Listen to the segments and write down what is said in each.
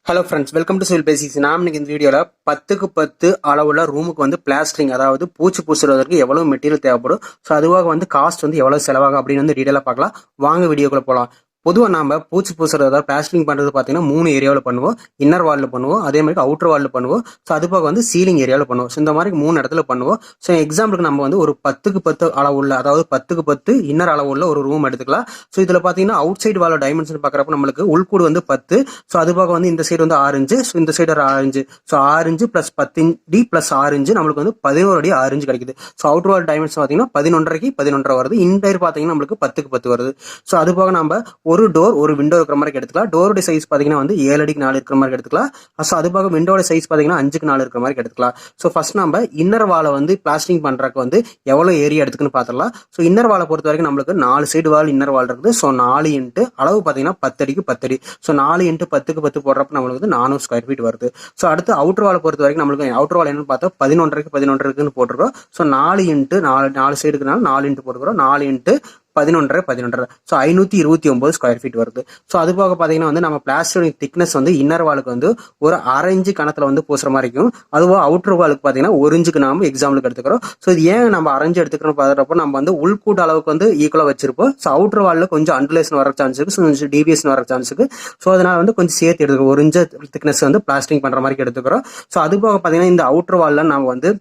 Hello friends, welcome to civil basics. நாம் இன்னைக்கு இந்த வீடியோவில் 10க்கு 10 அளவுள்ள ரூமுக்கு வந்து பிளாஸ்டரிங், அதாவது பூச்சி பூசுறதற்கு எவ்வளவு மெட்டீரியல் தேவைப்படும், ஸோ அதுவாக வந்து காஸ்ட் வந்து எவ்வளவு செலவாகும் அப்படின்னு வந்து டீட்டெயிலாக பார்க்கலாம். வாங்க வீடியோக்குள்ள போகலாம். பொதுவாக நம்ம பூச்சி பூசுறது, அதாவது பிளாஸ்டரிங் பண்ணுறது பார்த்தீங்கன்னா 3 ஏரியாவில் பண்ணுவோம். இன்னர் வாலில் பண்ணுவோம், அதே மாதிரி அவுட்டர் வாலில் பண்ணுவோம். ஸோ அது போக வந்து சீலிங் ஏரியாவில் பண்ணுவோம். ஸோ இந்த மாதிரி 3 இடத்துல பண்ணுவோம். ஸோ எக்ஸாம்பிளுக்கு நம்ம வந்து ஒரு 10க்கு 10 அளவுள்ள, அதாவது 10க்கு 10 இன்னர் அளவுள்ள ஒரு ரூம் எடுத்துக்கலாம். ஸோ இதில் பார்த்தீங்கன்னா அவுட் சைடு வாலோட டைமென்ஷன் பார்க்குறப்ப நம்மளுக்கு உள்கூடு வந்து 10. ஸோ அது போக வந்து இந்த சைடு வந்து 6 இன்ச்சு, ஸோ இந்த side 6 inch. So 6 inch plus 10 டி ப்ளஸ் 6 இன்ச்சு நம்மளுக்கு வந்து 11 அடி 6 இன்ச்சு கிடைக்குது. ஸோ அவுட்டர் வால் டைமென்ஷன் பார்த்தீங்கன்னா 11.5க்கு 11.5 வருது. இன்டயர் பார்த்தீங்கன்னா நம்மளுக்கு 10க்கு 10 வருது. ஸோ அது போக நம்ம ஒரு டோர் ஒரு விண்டோ இருக்கிற மாதிரி எடுத்துக்கலாம். டோரோட சைஸ் பார்த்தீங்கன்னா வந்து 7 அடிக்கு 4 இருக்கிற மாதிரி எடுத்துக்கலாம். ஸோ அது போக விண்டோட சைஸ் பார்த்தீங்கன்னா 5க்கு 4 இருக்கிற மாதிரி எடுத்துக்கலாம். ஸோ ஃபர்ஸ்ட் நம்ம இன்னர் வாலை வந்து பிளாஸ்டரிங் பண்றதுக்கு வந்து எவ்வளவு ஏரியா எடுத்துக்குன்னு பார்த்துடலாம். ஸோ இன்னர் வாலை பொறுத்த வரைக்கும் நம்மளுக்கு 4 சைடு வால் இன்னர் வால் இருக்குது. ஸோ 4 இன்ட்டு அளவு பார்த்தீங்கன்னா 10 அடிக்கு 10 அடி. ஸோ 4 இன்ட்டு 10க்கு 10 போடுறப்ப நம்மளுக்கு வந்து 400 ஸ்கொயர் ஃபீட் வருது. ஸோ அடுத்து அவுட்டர் வாலை பொறுத்த வரைக்கும் நம்மளுக்கு அவுட்டர் வால் என்னன்னு பார்த்தா 11.5க்கு 11.5ன்னு போட்டிருக்கோம். ஸோ 4 இன்ட்டு 4 சைடுக்குனால 4 இன்ட்டு போட்டுக்கிறோம். 4 இன்ட்டு 11.5 ஸோ 529 ஸ்கொயர் ஃபீட் வருது. ஸோ அது போக பார்த்தீங்கன்னா வந்து நம்ம பிளாஸ்டரிங் திக்னஸ் வந்து இன்னர் வாலுக்கு வந்து ஒரு 1/2 இன்ச்சு கணத்தில் வந்து பூசுற மாதிரி இருக்கும். அதுவும் அவுட்டர் வாலுக்கு பார்த்தீங்கன்னா 1 இன்ச்சுக்கு நாம எக்ஸாம்பிளுக்கு எடுத்துக்கிறோம். ஸோ இது ஏன் நம்ம 1/2 இன்ச்சு எடுத்துக்கிறோம் பார்க்குறப்ப நம்ம வந்து உள்கூட்டு அளவுக்கு வந்து ஈக்குவலாக வச்சிருப்போம். ஸோ அவுட்டர் வாலில் கொஞ்சம் அண்டுலேஷன் வர சான்ஸ் இருக்கு, கொஞ்சம் டிவியேஷன் வர சான்ஸ் இருக்கு. ஸோ அதனால வந்து கொஞ்சம் சேர்த்து எடுத்துக்கிறோம். 1 இன்ச்சு திக்னஸ் வந்து பிளாஸ்டரிங் பண்ற மாதிரி எடுத்துக்கிறோம். ஸோ அது போக பார்த்தீங்கன்னா இந்த அவுட்டர் வாலில் நம்ம வந்து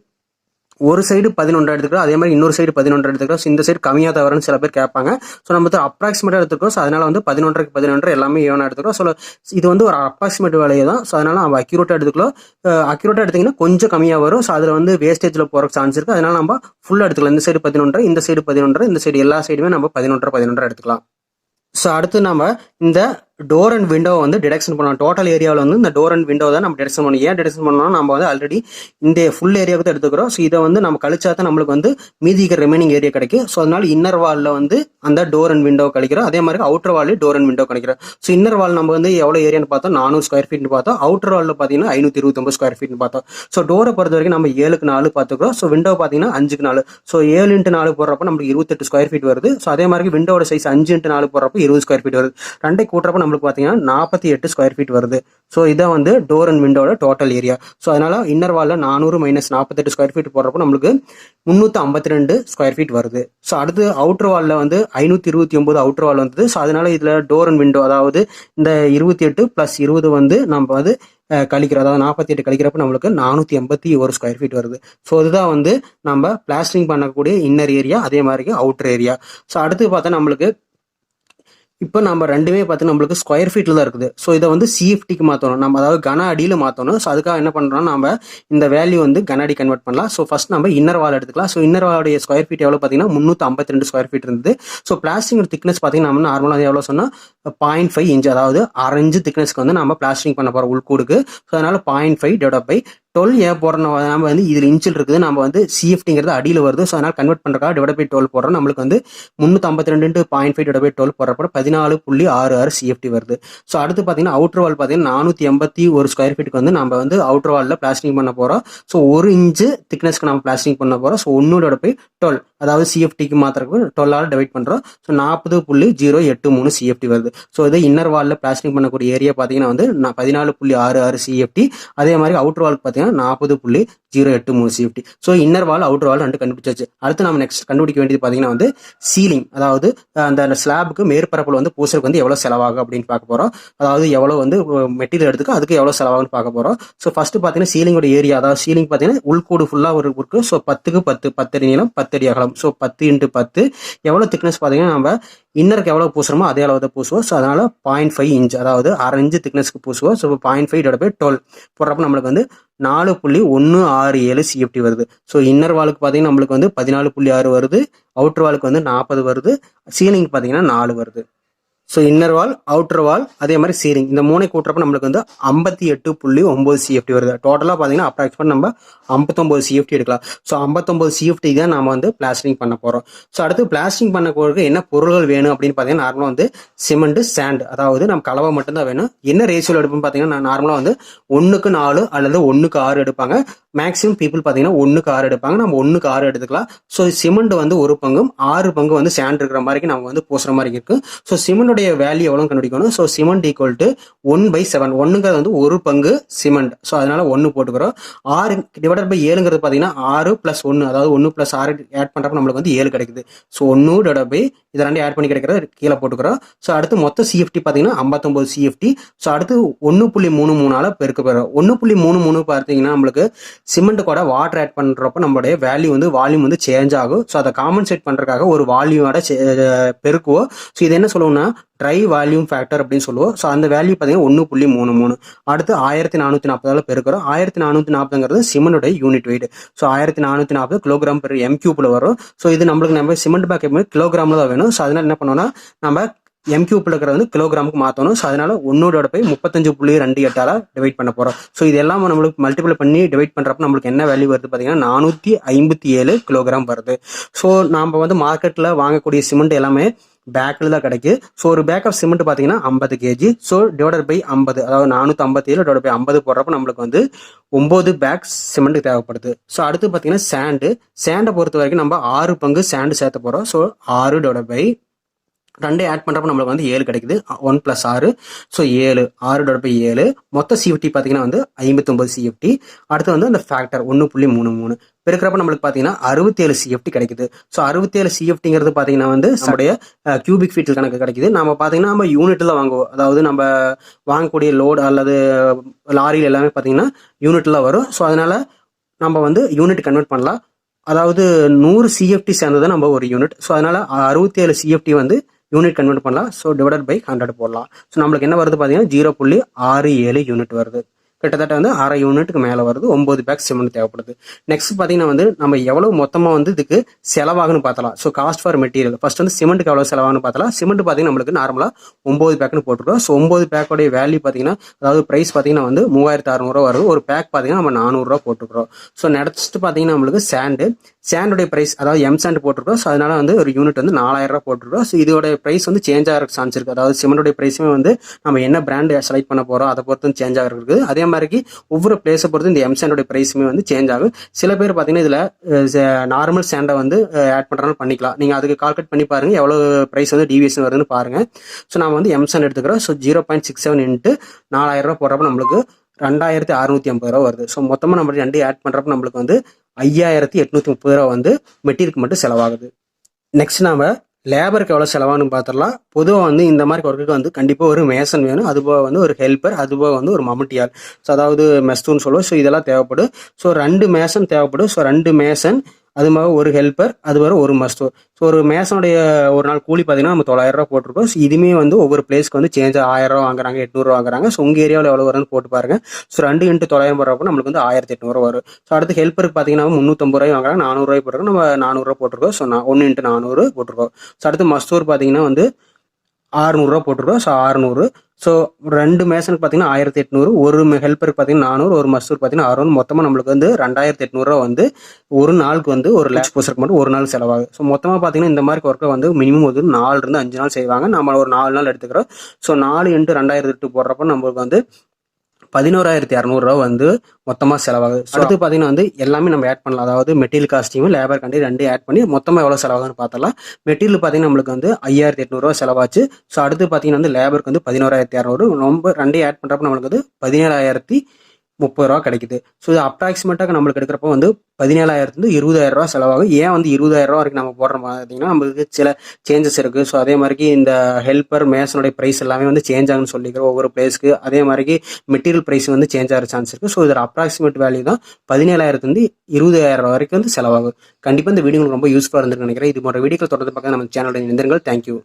ஒரு சைடு 11 எடுத்துக்கிறோம், அதே மாதிரி இன்னொரு சைடு 11 எடுத்துக்கிறோம். ஸோ இந்த சைடு கம்மியாக தவறுன்னு சில பேர் கேட்பாங்க. ஸோ நம்ம அப்ராக்சிமேட்டாக எடுத்துக்கிறோம். ஸோ அதனால வந்து 11.5க்கு 11 எல்லாமே ஈவனாக எடுத்துக்கிறோம். ஸோ இது வந்து ஒரு அப்ராக்சிமேட் வேலையை தான். ஸோ அதனால நம்ம அக்யூரேட்டாக எடுத்துக்கலாம். அக்யூரேட்டாக எடுத்தீங்கன்னா கொஞ்சம் கம்மியாக வரும். ஸோ அதில் வந்து வேஸ்டேஜில் போகிற சான்ஸ் இருக்குது. அதனால நம்ம ஃபுல்லாக எடுத்துக்கலாம். இந்த சைடு 11, இந்த சைடு 11, இந்த சைடு எல்லா சைடுமே நம்ம 11 எடுத்துக்கலாம். ஸோ அடுத்து நம்ம இந்த டோர் அண்ட் விண்டோ வந்து டிடெக்ஷன் பண்ணலாம். டோட்டல் ஏரியாவில் வந்து இந்த டோர் அண்ட் விண்டோ தான் நம்ம டிடெக்ஷன் பண்ணணும். ஏன் டிடெக்ஷன் பண்ணோம்னா நம்ம வந்து ஆல்ரெடி இந்த ஃபுல் ஏரியாவுக்கு தான் எடுத்துக்கிறோம். ஸோ இதை வந்து நம்ம கழிச்சா தான் நம்மளுக்கு வந்து மீதி ரிமைனிங் ஏரியா கிடைக்கும். ஸோ அதனால இன்னர் வாலில் வந்து அந்த டோர் அண்ட் விண்டோ கழிக்கிறோம். அதே மாதிரி அவுட்டர் வாலில் டோர் அண்ட் விண்டோ கழிக்கிறோம். ஸோ இன்னர் வால் நம்ம வந்து எவ்வளோ ஏரியான்னு பார்த்தோம், 400 ஸ்கொயர் ஃபீட்னு பார்த்தோம். அவுட்டர் வாலில் பார்த்தீங்கன்னா 529 ஸ்கொயர் ஃபீட்னு பார்த்தோம். ஸோ டோரை பொறுத்த வரைக்கும் நம்ம 7க்கு 4 பார்த்துக்கிறோம். ஸோ விண்டோ பார்த்தீங்கன்னா 5க்கு 4. ஸோ 7 இன்ட்டு 4 போடுறப்ப நமக்கு 28 ஸ்கொயர் ஃபீட் வருது. ஸோ அதே மாதிரி விண்டோட சைஸ் 5 இன்ட்டு 4 போடுறப்ப 20 ஸ்கொயர் ஃபீட் வருது. ரெண்டை கூட்டுறப்ப நம்மளுக்கு பார்த்தீங்கன்னா 48 ஸ்கொயர் ஃபீட் வருது. ஸோ இதான் வந்து டோர் அண்ட் விண்டோட டோட்டல் ஏரியா. ஸோ அதனால இன்னர் வாலில் 400 மைனஸ் 48 ஸ்கொயர் ஃபீட் போடுறப்போ நம்மளுக்கு 352 ஸ்கொயர் ஃபீட் வருது. ஸோ அடுத்து அவுட்டர் வாலில் வந்து 529 அவுட்டர் வால் வந்தது. ஸோ அதனால இதில் டோர் அண்ட் விண்டோ, அதாவது இந்த 28 + 20 வந்து நம்ம வந்து கழிக்கிறோம். அதாவது 48 கழிக்கிறப்ப நம்மளுக்கு 481 ஸ்கொயர் ஃபீட் வருது. ஸோ இதுதான் வந்து நம்ம பிளாஸ்டரிங் பண்ணக்கூடிய இன்னர் ஏரியா, அதே மாதிரி அவுட்டர் ஏரியா. ஸோ அடுத்து பார்த்தா நம்மளுக்கு இப்போ நம்ம ரெண்டுமே பார்த்து நம்மளுக்கு ஸ்கொயர் ஃபீட்டில் தான் இருக்குது. ஸோ இதை வந்து சிஎஃப்டிக்கு மாற்றணும், நம்ம அதாவது கன அடியில் மாற்றணும். ஸோ அதுக்காக என்ன பண்ணுறோம், நம்ம இந்த வேல்யூ வந்து கன அடி கன்வெர்ட் பண்ணலாம். ஸோ ஃபர்ஸ்ட் நம்ம இன்னர் வால் எடுத்துக்கலாம். ஸோ இன்னர் வாலோடைய ஸ்கொயர் ஃபீட் எவ்வளோ பார்த்தீங்கன்னா 352 ஸ்கொயர் ஃபீட் இருந்தது. ஸோ பிளாஸ்டிக் திக்னஸ் பார்த்தீங்கன்னா நம்ம நார்மலாக எவ்வளோ சொன்னால் 0.5 இன்ச், அதாவது 1/2 இன்ச்சு திக்னஸ்க்கு வந்து நம்ம பிளாஸ்டிக் பண்ண போகிறோம் உள்கூடுக்கு. ஸோ அதனால 0.5 டிவைட் பை 12 ஏன் போடுறோம், நம்ம வந்து இதில் இன்ச்சில் இருக்குது, நம்ம வந்து சிஎஃப்டிங்கிறது அடியில் வருது. ஸோ அதனால் கன்வெர்ட் பண்ணுறக்காக டிவைட் பை 12 போடுறோம். நம்மளுக்கு வந்து 352 × 0.5 டிவைட் பை 12 போடுறப்ப 14.66 சிஎஃப்டி வருது. ஸோ அடுத்து பார்த்தீங்கன்னா அவுட்டர் வால் பார்த்தீங்கன்னா 481 ஸ்கொயர் ஃபீட்டுக்கு வந்து நம்ம வந்து அவுட்டர் வாலில் பிளாஸ்டிங் பண்ண போகிறோம். ஸோ 1 இன்ச்சு திக்னஸ்க்கு நம்ம பிளாஸ்டிங் பண்ண போகிறோம். ஸோ 1 டிவைட் பை 12, அதாவது சிஎஃப்டிக்கு மாத்திரக்கு 12ஆல் டிவைட் பண்ணுறோம். ஸோ 40.083 சிஎஃப்டி வருது. ஸோ இது இன்னர் வாலில் பிளாஸ்டிங் பண்ணக்கூடிய ஏரியா பார்த்தீங்கன்னா வந்து 14.66 சிஎஃப்டி. அதே மாதிரி அவுட்டர் வாலுக்கு பார்த்தீங்கன்னா 40.083 CFT. So inner wall outer wall ரெண்டு கண்டுபிடிச்சாச்சு. அடுத்து நம்ம நெக்ஸ்ட் கண்டுபிடிக்க வேண்டியது பார்த்தீங்கன்னா வந்து சீலிங், அதாவது அந்த ஸ்லாபுக்கு மேற்பரப்பில் வந்து பூசலுக்கு வந்து எவ்வளோ செலவாகும் அப்படின்னு பார்க்க போகிறோம். அதாவது எவ்வளோ வந்து மெட்டீரியல் எடுத்துக்கோ அதுக்கு எவ்வளோ செலவாகுன்னு பார்க்க போகிறோம். ஸோ ஃபர்ஸ்ட் பார்த்தீங்கன்னா சீலிங்கோட ஏரியா, அதாவது சீலிங் பார்த்தீங்கன்னா உள்கூடு ஃபுல்லாக ஒரு இருக்கு. ஸோ 10க்கு 10 அடி நீளம் 10 அடி அகலம். ஸோ 10 × 10 எவ்வளோ திக்னஸ் பார்த்தீங்கன்னா நம்ம இன்னருக்கு எவ்வளோ பூசுறோமோ அதே அளவு தான் பூசுவோம். ஸோ அதனால 0.5 இன்ச், அதாவது 1/2 இன்ச்சு திக்னஸ்க்கு பூசுவோம். ஸோ 0.5 டிவைட் பை 12 போடுறப்ப நம்மளுக்கு வந்து 4.167 சிஎஃப்டி வருது. ஸோ இன்னர் வாலுக்கு பார்த்தீங்கன்னா நம்மளுக்கு வந்து 14.6 வருது, அவுட்டர் வாலுக்கு வந்து 40 வருது, சீலிங் பார்த்தீங்கன்னா 4 வருது. ஸோ இன்னர் வால், அவுட்டர் வால், அதே மாதிரி சீலிங், இந்த 3 கூட்டுறப்ப நம்மளுக்கு வந்து 58.9 சிஎஃப்டி வருது. டோட்டலாக பார்த்தீங்கன்னா அப்ராக்சிமேட் நம்ம 59 சிஎஃப்டி எடுக்கலாம். ஸோ 59 சிஎஃப்டி தான் நம்ம வந்து பிளாஸ்டரிங் பண்ண போகிறோம். ஸோ அடுத்து பிளாஸ்டரிங் பண்ண போகிறதுக்கு என்ன பொருள்கள் வேணும் அப்படின்னு பார்த்தீங்கன்னா நார்மலாக வந்து சிமெண்ட், சாண்ட், அதாவது நம்ம கலவை மட்டும்தான் வேணும். என்ன ரேஷியோவில் எடுப்போம்னு பார்த்தீங்கன்னா நான் நார்மலாக வந்து 1க்கு 4 அல்லது 1க்கு 6 எடுப்பாங்க. மேக்ஸிமம் பீப்புள் பார்த்தீங்கன்னா 1க்கு 6 எடுப்பாங்க. நம்ம 1க்கு 6 எடுத்துக்கலாம். ஸோ சிமெண்ட் வந்து 1 பங்கும் 6 பங்கு வந்து சேண்ட் இருக்கிற மாதிரி நம்ம வந்து பூசுற மாதிரி இருக்கு. ஸோ சிமெண்டோடைய வேல்யூ எவ்வளோ கண்டுபிடிக்கணும். So cement equal to 1/7. 1ங்கிறது வந்து 1 பங்கு சிமெண்ட். ஸோ அதனால 1 போட்டுக்கிறோம். 6 டிவைடட் பை 7ங்கிறது பார்த்தீங்கன்னா 6 + 1, அதாவது 1 + 6 ஆட் பண்ணுறப்ப நம்மளுக்கு வந்து 7 கிடைக்குது. ஸோ 1 டிவைடட் பை இதை 2 ஆட் பண்ணி கிடைக்கிறது கீழே போட்டுக்கிறோம். ஸோ அடுத்து மொத்த சிஎஃப்டி பார்த்தீங்கன்னா 59 சிஎஃப்டி. ஸோ அடுத்து 1.33 பெருக்க போகிறோம். 1.33 பார்த்தீங்கன்னா நம்மளுக்கு சிமெண்ட் கூட வாட்டர் ஆட் பண்ணுறப்ப நம்மளுடைய வேல்யூ வந்து வால்யூம் வந்து சேஞ்ச் ஆகும். ஸோ அதை காம்பன்சேட் பண்ணுறதுக்காக ஒரு வால்யூமோட பெருக்குவோம். ஸோ இது என்ன சொல்லுவோம்னா ட்ரை வால்யூம் ஃபேக்டர் அப்படின்னு சொல்லுவோம். ஸோ அந்த வேல்யூ பார்த்தீங்கன்னா 1.33. அடுத்து 1440 பெருக்கிறோம். 1440ங்கிறது சிமெண்டோட unit weight. So 1440 kilogram per m³ வரும். ஸோ இது நம்ம சிமெண்ட் பேக் எப்பவுமே கிலோகிராமில் தான் வேணும். ஸோ அதனால என்ன பண்ணோம்னா நம்ம m³ இருக்கிறது வந்து கிலோகிராமுக்கு மாற்றணும். ஸோ அதனால 1 போய் 35.28 டிவைட் பண்ண போகிறோம். ஸோ இது எல்லாம் நம்மளுக்கு மல்டிபிள் பண்ணி டிவைட் பண்ணுறப்ப நம்மளுக்கு என்ன வேல்யூ வருது பார்த்தீங்கன்னா 457 கிலோகிராம் வருது. ஸோ நம்ம வந்து மார்க்கெட்டில் வாங்கக்கூடிய சிமெண்ட் எல்லாமே பேக்கில் தான் கிடைக்கு. ஸோ ஒரு பேக் ஆஃப் சிமெண்ட் பார்த்தீங்கன்னா 50 kg. ஸோ டிவைடட் பை 50, அதாவது 457 டிவைட் பை 50 போடுறப்ப நம்மளுக்கு வந்து 9 பேக் சிமெண்ட் தேவைப்படுது. ஸோ அடுத்து பார்த்தீங்கன்னா சேண்டை பொறுத்த வரைக்கும் நம்ம 6 பங்கு சேண்டு சேர்த்த போகிறோம். ஸோ 6 டிவைட் பை 2 ஆட் பண்ணுறப்ப நம்மளுக்கு வந்து 7 கிடைக்குது. 1 + 6, ஸோ 7. 6 டிவைட் பை 7 மொத்த சிஎஃப்டி பார்த்தீங்கன்னா வந்து 59 சிஎஃப்டி. அடுத்து வந்து அந்த ஃபேக்டர் 1.33 பெருக்கிறப்ப நம்மளுக்கு பார்த்தீங்கன்னா 67 சிஎஃப்டி கிடைக்குது. ஸோ 67 சிஎஃப்டிங்கிறது பார்த்தீங்கன்னா வந்து நம்முடைய கியூபிக் ஃபீட்டில் கணக்கு கிடைக்குது. நம்ம பார்த்தீங்கன்னா நம்ம யூனிட்டில் வாங்குவோம். அதாவது நம்ம வாங்கக்கூடிய லோடு அல்லது லாரியில் எல்லாமே பார்த்தீங்கன்னா யூனிட்டில் வரும். ஸோ அதனால நம்ம வந்து யூனிட் கன்வெர்ட் பண்ணலாம். அதாவது 100 சிஎஃப்டி சேர்ந்தது நம்ம ஒரு யூனிட். ஸோ அதனால 67 சிஎஃப்டி வந்து யூனிட் கன்வெர்ட் பண்ணலாம். ஸோ டிவைடட் பை 100 போடலாம். ஸோ நம்மளுக்கு என்ன வருது பார்த்தீங்கன்னா 0.67 யூனிட் வருது. கிட்டத்தட்ட வந்து 1/2 யூனிட்டுக்கு மேலே வருது. 9 பேக் சிமெண்ட் தேவைப்படுது. நெக்ஸ்ட் பார்த்தீங்கன்னா வந்து நம்ம எவ்வளோ மொத்தமாக வந்து இதுக்கு செலவாகுன்னு பார்த்தலாம். So cost for material first வந்து சிமெண்ட்டுக்கு எவ்வளோ செலவாகுன்னு பார்த்தலாம். சிமெண்ட் பார்த்தீங்கன்னா நம்மளுக்கு நார்மலாக 9 பேக்னு போட்டுருக்கோம். ஸோ 9 பேக்கோடைய வேல்யூ பார்த்தீங்கன்னா, அதாவது ப்ரைஸ் பார்த்தீங்கன்னா வந்து 3600 வருது. ஒரு பேக் பார்த்தீங்கன்னா நம்ம 400 போட்டுருக்கோம். ஸோ நெக்ஸ்ட் பார்த்தீங்கன்னா நம்மளுக்கு சேண்டுடைய ப்ரைஸ், அதாவது எம் சாண்ட் போட்டிருக்கோம். ஸோ அதனால வந்து ஒரு யூனிட் வந்து 4000 போட்டிருக்கோம். ஸோ இதோட ப்ரைஸ் வந்து சேஞ்ச் ஆகிறதுக்கு சான்ஸ் இருக்குது. அதாவது சிமெண்டோடைய ப்ரைஸுமே வந்து நம்ம என்ன பிராண்ட் செலக்ட் பண்ண போகிறோம் அதை பொறுத்து சேஞ்ச் ஆகிறது. அதே மாதிரி ஒவ்வொரு பிளேஸை பொறுத்து இந்த எம் சாண்டோட ப்ரைஸுமே வந்து சேஞ்ச் ஆகும். சில பேர் பார்த்தீங்கன்னா இதில் நார்மல் சாண்டை வந்து ஆட் பண்ணுறாலும் பண்ணிக்கலாம். நீங்கள் அதுக்கு கால்குலேட் பண்ணி பாருங்கள் எவ்வளோ ப்ரைஸ் வந்து டிவியேஷன் வருதுன்னு பாருங்கள். ஸோ நான் வந்து எம் சாண்ட் எடுத்துக்கிறோம். ஸோ 0.67 × 4000 போடுறப்ப நம்மளுக்கு 2650 வருது. ஸோ மொத்தமாக நம்ம 2 ஆட் பண்ணுறப்ப நம்மளுக்கு வந்து 5830 வந்து மெட்டீரியலுக்கு மட்டும் செலவாகுது. நெக்ஸ்ட் நாம லேபருக்கு எவ்வளோ செலவானு பார்த்துடலாம். பொதுவாக வந்து இந்த மாதிரி ஒர்க்குக்கு வந்து கண்டிப்பாக ஒரு மேசன் வேணும். அதுபோக வந்து ஒரு ஹெல்ப்பர், அதுபோக வந்து ஒரு மம்முட்டியால், ஸோ அதாவது மெஸ்தூன்னு சொல்லுவோம். ஸோ இதெல்லாம் தேவைப்படும். ஸோ 2 மேசன் தேவைப்படும். ஸோ 2 மேசன், அது மாதிரி ஒரு ஹெல்ப்பர், அது வரை ஒரு மஸ்தூர். ஸோ ஒரு மேசனுடைய ஒரு நாள் கூலி பார்த்தீங்கன்னா நம்ம 900 போட்டிருக்கோம். ஸோ இதுவுமே வந்து ஒவ்வொரு பிளேஸ்க்கு வந்து சேஞ்ச் 1000 வாங்குறாங்க, 800 வாங்குறாங்க. ஸோ உங்கள் ஏரியாவில் எவ்வளோ வரும்னு போட்டு பாருங்க. ஸோ 2 × 900 போடுறப்போ நம்மளுக்கு வந்து 1800 வரும். ஸோ அடுத்து ஹெல்ப்பருக்கு பார்த்தீங்கன்னா 350 வாங்குறாங்க, 400 போட்டிருக்கோம். நம்ம 400 போட்டிருக்கோம். ஸோ 1 × 400 போட்டிருக்கோம். ஸோ அடுத்து மஸ்தூர் பார்த்தீங்கன்னா வந்து 600 போட்டிருக்கோம். ஸோ 600. ஸோ 2 மேசனுக்கு பார்த்தீங்கன்னா 1800, ஒரு ஹெல்ப்பருக்கு பார்த்தீங்கன்னா 400, ஒரு மஸ்தூர் பார்த்தீங்கன்னா 600. மொத்தமாக நம்மளுக்கு வந்து 2800 வந்து ஒரு நாளுக்கு வந்து ஒரு லேப் பூசருக்கு மட்டும் ஒரு நாள் செலவாகும். ஸோ மொத்தமாக பார்த்தீங்கன்னா இந்த மாதிரி ஒர்க்கை வந்து மினிமம் ஒரு 4 இருந்து 5 நாள் செய்வாங்க. நம்ம ஒரு 4 நாள் எடுத்துக்கிறோம். ஸோ 4 × 2008 போடுறப்ப நம்மளுக்கு வந்து 11200 வந்து மொத்தமாக செலவாகுது. ஸோ அடுத்து பார்த்தீங்கன்னா வந்து எல்லாமே நம்ம ஆட் பண்ணலாம். அதாவது மெட்டீரியல் காஸ்ட்டையும் லேபர் கண்டி 2 ஆட் பண்ணி மொத்தமாக எவ்வளோ செலவாகுன்னு பார்த்தலாம். மெட்டீரியல் பார்த்தீங்கன்னா நம்மளுக்கு வந்து 5800 செலவாச்சு. ஸோ அடுத்து பார்த்தீங்கன்னா வந்து லேபருக்கு வந்து 11200, ரொம்ப 2 ஆட் பண்ணுறப்ப நம்மளுக்கு வந்து 17030 கிடைக்குது. ஸோ இது அப்ராக்சிமேட்டாக நம்மளுக்கு எடுக்கிறப்ப வந்து 17000 20,000 செலவாகும். ஏன் வந்து 20,000 வரைக்கும் நம்ம போடுற பார்த்தீங்கன்னா நம்மளுக்கு சில சேஞ்சஸ் இருக்குது. ஸோ அதே மாதிரி இந்த ஹெல்ப்பர் மேசனுடைய ப்ரைஸ் எல்லாமே வந்து சேஞ்ச் ஆகுன்னு சொல்லிக்கிறோம் ஒவ்வொரு பிளேஸ்க்கு. அதே மாதிரி மெட்டீரியல் ப்ரைஸ் வந்து சேஞ்ச் ஆகிற சான்ஸ் இருக்குது. ஸோ இதோட அப்ராக்சிமேட் வேல்யூ தான் 17000 20,000 வரைக்கும் வந்து செலவாகும். கண்டிப்பாக இந்த வீடியோ ரொம்ப யூஸ்ஃபுல்லாக இருந்திருக்கு நினைக்கிறேன். இது போன்ற வீடியோக்கள் தொடர்ந்து பார்க்க நம்ம சேனலோட இணைந்திருங்கள். தேங்க்யூ.